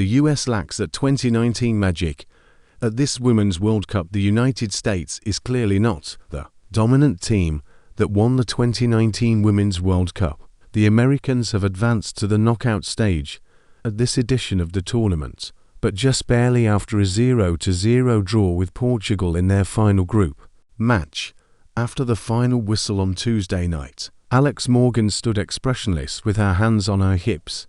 The US lacks that 2019 magic. At this Women's World Cup, the United States is clearly not the dominant team that won the 2019 Women's World Cup. The Americans have advanced to the knockout stage at this edition of the tournament, but just barely after a 0-0 draw with Portugal in their final group match. After the final whistle on Tuesday night, Alex Morgan stood expressionless with her hands on her hips.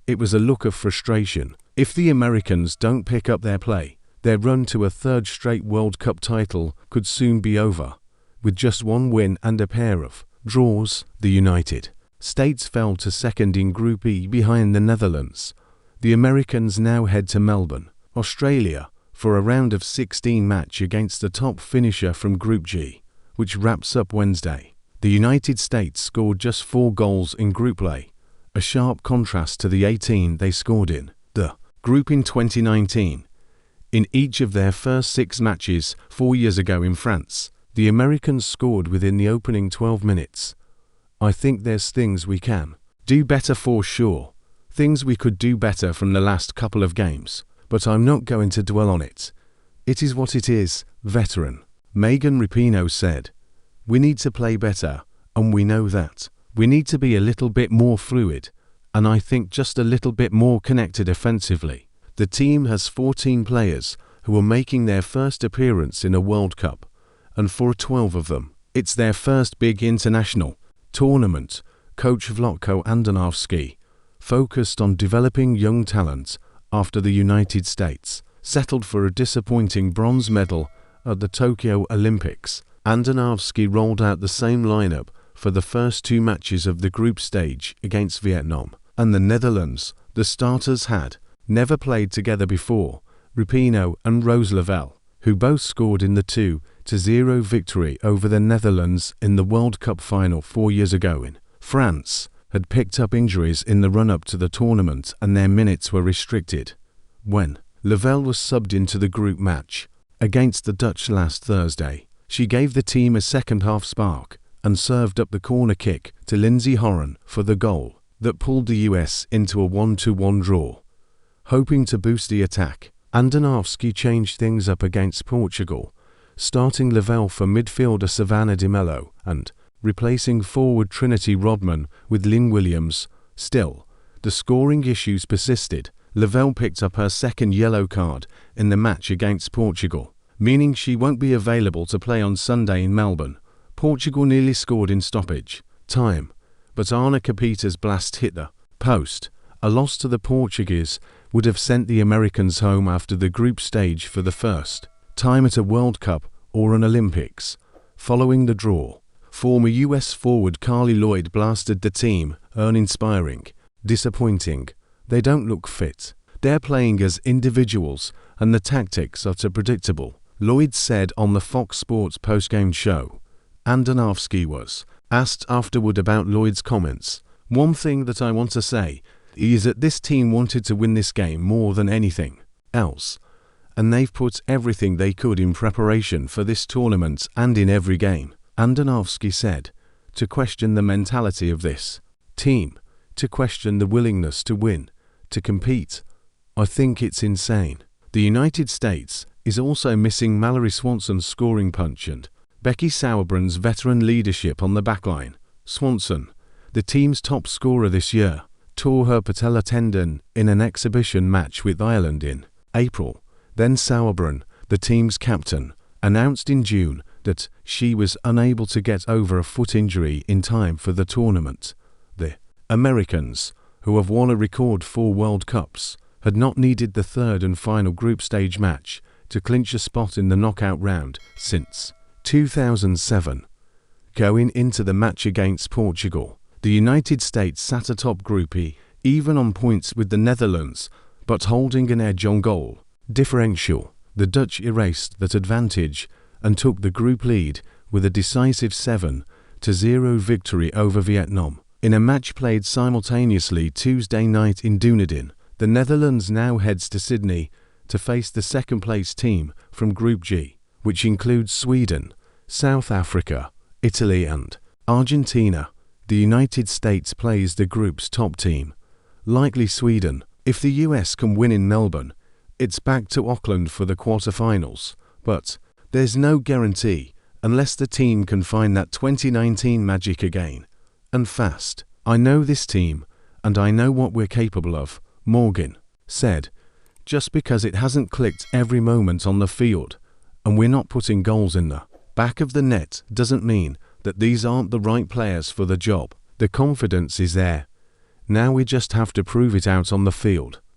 It was a look of frustration. If the Americans don't pick up their play, their run to a third straight World Cup title could soon be over. With just one win and a pair of draws, the United States fell to second in Group E behind the Netherlands. The Americans now head to Melbourne, Australia, for a round of 16 match against the top finisher from Group G, which wraps up Wednesday. The United States scored just 4 goals in Group play, a sharp contrast to the 18 they scored in the group in 2019. In each of their first 6 matches 4 years ago in France, the Americans scored within the opening 12 minutes. I think there's things we can do better for sure, things we could do better from the last couple of games, but I'm not going to dwell on it. It is what it is, veteran Megan Rapinoe said. We need to play better, and we know that. We need to be a little bit more fluid, and I think just a little bit more connected offensively. The team has 14 players who are making their first appearance in a World Cup, and for 12 of them, it's their first big international tournament. Coach Vlatko Andonovski focused on developing young talent after the United States settled for a disappointing bronze medal at the Tokyo Olympics. Andonovski rolled out the same lineup for the first 2 matches of the group stage against Vietnam and the Netherlands. The starters had never played together before. Rapinoe and Rose Lavelle, who both scored in the 2-0 victory over the Netherlands in the World Cup final 4 years ago in France, had picked up injuries in the run-up to the tournament and their minutes were restricted. When Lavelle was subbed into the group match against the Dutch last Thursday, she gave the team a second-half spark and served up the corner kick to Lindsey Horan for the goal that pulled the US into a 1-1 draw. Hoping to boost the attack, Andonovski changed things up against Portugal, starting Lavelle for midfielder Savannah Di Mello and replacing forward Trinity Rodman with Lynn Williams. Still, the scoring issues persisted. Lavelle picked up her second yellow card in the match against Portugal, meaning she won't be available to play on Sunday in Melbourne. Portugal nearly scored in stoppage time, but Ana Capita's blast hit the post. A loss to the Portuguese would have sent the Americans home after the group stage for the first time at a World Cup or an Olympics. Following the draw, former US forward Carly Lloyd blasted the team, uninspiring, disappointing. They don't look fit. They're playing as individuals and the tactics are too predictable, Lloyd said on the Fox Sports postgame show. Andonovski was asked afterward about Lloyd's comments. One thing that I want to say is that this team wanted to win this game more than anything else, and they've put everything they could in preparation for this tournament and in every game, Andonovski said. To question the mentality of this team, to question the willingness to win, to compete, I think it's insane. The United States is also missing Mallory Swanson's scoring punch and Becky Sauerbrun's veteran leadership on the backline. Swanson, the team's top scorer this year, tore her patella tendon in an exhibition match with Ireland in April. Then Sauerbrunn, the team's captain, announced in June that she was unable to get over a foot injury in time for the tournament. The Americans, who have won a record 4 World Cups, had not needed the third and final group stage match to clinch a spot in the knockout round since 2007. Going into the match against Portugal, the United States sat atop Group E, even on points with the Netherlands, but holding an edge on goal differential. The Dutch erased that advantage and took the group lead with a decisive 7-0 victory over Vietnam. In a match played simultaneously Tuesday night in Dunedin, the Netherlands now heads to Sydney to face the second-place team from Group G, which includes Sweden, South Africa, Italy and Argentina. The United States plays the group's top team, likely Sweden. If the US can win in Melbourne, it's back to Auckland for the quarterfinals, but there's no guarantee unless the team can find that 2019 magic again, and fast. I know this team, and I know what we're capable of, Morgan said. Just because it hasn't clicked every moment on the field, and we're not putting goals in the back of the net, doesn't mean that these aren't the right players for the job. The confidence is there. Now we just have to prove it out on the field.